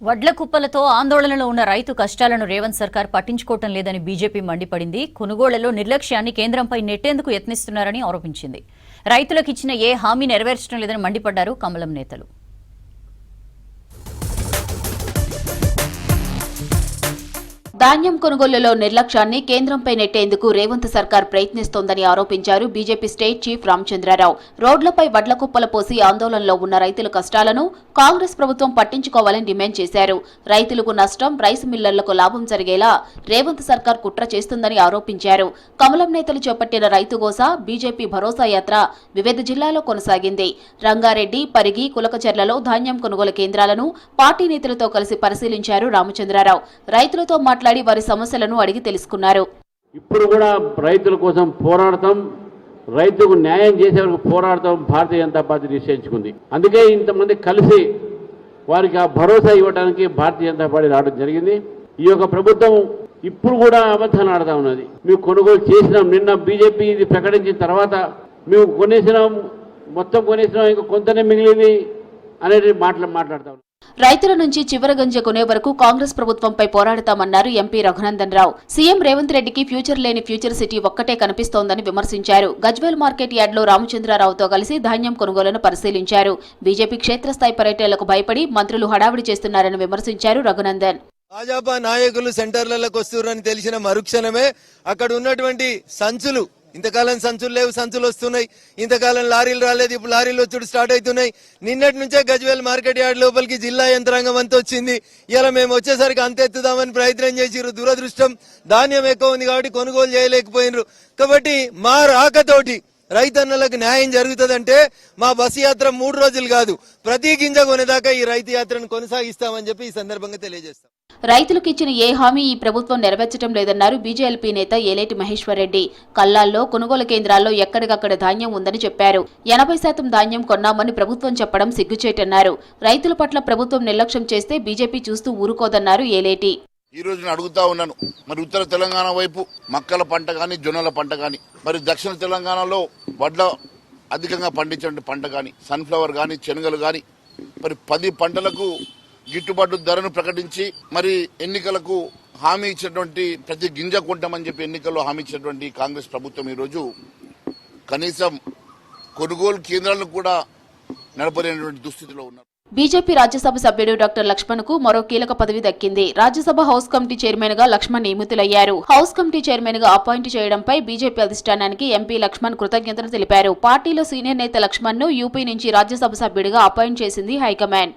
వడ్ల కుప్పలతో ఆందోళనలో ఉన్న రైతు కష్టాలను రేవంత్ సర్కార్ పట్టించుకోవటం లేదని బీజేపీ మండిపడింది. కొనుగోళ్లలో నిర్లక్ష్యాన్ని కేంద్రంపై నెట్టేందుకు యత్నిస్తున్నారని ఆరోపించింది. రైతులకు ఇచ్చిన ఏ హామీ నెరవేర్చడం లేదని మండిపడ్డారు కమలం నేతలు. ధాన్యం కొనుగోలులో నిర్లక్ష్యాన్ని కేంద్రంపై నెట్టేందుకు రేవంత్ సర్కార్ ప్రయత్నిస్తోందని ఆరోపించారు బీజేపీ స్టేట్ చీఫ్ రామచంద్రరావు. రోడ్లపై వడ్ల కుప్పల పోసి ఆందోళనలో ఉన్న రైతుల కష్టాలను కాంగ్రెస్ ప్రభుత్వం పట్టించుకోవాలని డిమాండ్ చేశారు. రైతులకు నష్టం, రైస్ మిల్లర్లకు లాభం జరిగేలా రేవంత్ సర్కార్ కుట్ర చేస్తుందని ఆరోపించారు. కమలం నేతలు చేపట్టిన రైతుగోస బీజేపీ భరోసా యాత్ర వివిధ జిల్లాల్లో కొనసాగింది. రంగారెడ్డి, పరిగి, కులకచర్లలో ధాన్యం కొనుగోలు కేంద్రాలను పార్టీ నేతలతో కలిసి పరిశీలించారు రామచంద్రరావు. రైతులతో మాట్లాడి వారి సమస్యలను అడిగి తెలుసుకున్నారు. ఇప్పుడు కూడా రైతుల కోసం పోరాడతాం, రైతుకు న్యాయం చేసే వరకు పోరాడతాం భారతీయ జనతా పార్టీ నిశ్చయించుకుంది. అందుకే ఇంతమంది కలిసి వారికి ఆ భరోసా ఇవ్వడానికి భారతీయ జనతా పార్టీ రావడం జరిగింది. ఈ యొక్క ప్రభుత్వం ఇప్పుడు కూడా అబద్ధాలు ఆడుతూ ఉన్నది. మేము కొనుగోలు చేసినాం, నిన్న బీజేపీ ఇది ప్రకటించిన తర్వాత మేము కొనేసినాం, మొత్తం కొనేసినాం, ఇంకా కొంతనే మిగిలింది అనేది మాట్లాడుతూ ఉన్నాం. రైతుల నుంచి చివరి గంజ కొనే వరకు కాంగ్రెస్ ప్రభుత్వంపై పోరాడతామన్నారు ఎంపీ రఘునందన్ రావు. సీఎం రేవంత్ రెడ్డికి ఫ్యూచర్ లేని ఫ్యూచర్ సిటీ ఒక్కటే కనిపిస్తోందని విమర్శించారు. గజ్వేల్ మార్కెట్ యార్డ్లో రామచంద్రరావుతో కలిసి ధాన్యం కొనుగోలును పరిశీలించారు. బీజేపీ క్షేత్రస్థాయి పర్యటనలకు భయపడి మంత్రులు హడావిడి చేస్తున్నారని విమర్శించారు రఘునందన్. భాజపా నాయకులు సెంటర్లకు వస్తున్నారని తెలిసిన మరుక్షణమే అక్కడ ఉన్నటువంటి సంచులు, ఇంతకాలం సంచులు లేవు, సంచులు వస్తున్నాయి. ఇంతకాలం లారీలు రాలేదు, ఇప్పుడు లారీలు వచ్చుడు స్టార్ట్ అవుతున్నాయి. నిన్నటి నుంచే గజ్వేల్ మార్కెట్ యార్డ్ లోపలికి జిల్లా యంత్రాంగం అంతా వచ్చింది. ఇలా మేము వచ్చేసరికి అంత ఎత్తుదామని ప్రయత్నం చేసిర్రు. దురదృష్టం, ధాన్యం ఎక్కువ ఉంది కాబట్టి కొనుగోలు చేయలేకపోయినరు. కాబట్టి మా రాకతోటి రైతన్నలకు న్యాయం జరుగుతుందంటే మా బస్సు యాత్ర 3 రోజులు కాదు, ప్రతి గింజ కొనేదాకా ఈ రైతు యాత్రను కొనసాగిస్తామని చెప్పి ఈ సందర్భంగా తెలియజేస్తాం. రైతులకు ఇచ్చిన ఏ హామీ ఈ ప్రభుత్వం నెరవేర్చడం లేదన్నారు బీజేపీ నేత ఏలేటి మహేశ్వర్ రెడ్డి. కల్లాల్లో, కొనుగోలు కేంద్రాల్లో ఎక్కడికక్కడ ధాన్యం ఉందని చెప్పారు. 80% ధాన్యం కొన్నామని ప్రభుత్వం చెప్పడం సిగ్గుచేటన్నారు. రైతుల పట్ల ప్రభుత్వం నిర్లక్ష్యం చేస్తే బీజేపీ చూస్తూ ఊరుకోదన్నారు ఏలేటి. ఈ రోజు నేను అడుగుతా ఉన్నాను, మరి ఉత్తర తెలంగాణ వైపు మక్కల పంట కానీ, జొన్నల పంట కానీ, మరి దక్షిణ తెలంగాణలో వడ్ల అధికంగా పండించే పంట కానీ, సన్ఫ్లవర్ కానీ, శనగలు కానీ, మరి 10 పంటలకు గిట్టుబాటు ధరను ప్రకటించి మరి ఎన్నికలకు హామీ ఇచ్చినటువంటి ప్రతి గింజ కొంటామని చెప్పి ఎన్నికల్లో హామీ ఇచ్చినటువంటి కాంగ్రెస్ ప్రభుత్వం ఈరోజు కనీసం కొనుగోలు కేంద్రాలను కూడా నడపలేనటువంటి దుస్థితిలో ఉన్నారు. బీజేపీ రాజ్యసభ సభ్యుడు డాక్టర్ లక్ష్మణ్ కు మరో కీలక పదవి దక్కింది. రాజ్యసభ హౌస్ కమిటీ చైర్మన్ గా లక్ష్మణ్ నియమితులయ్యారు. హౌస్ కమిటీ చైర్మన్ గా అపాయింట్ చేయడంపై బీజేపీ అధిష్టానానికి ఎంపీ లక్ష్మణ్ కృతజ్ఞతలు తెలిపారు. పార్టీలో సీనియర్ నేత లక్ష్మణ్ ను యూపీ నుంచి రాజ్యసభ సభ్యుడిగా అపాయింట్ చేసింది హైకమాండ్.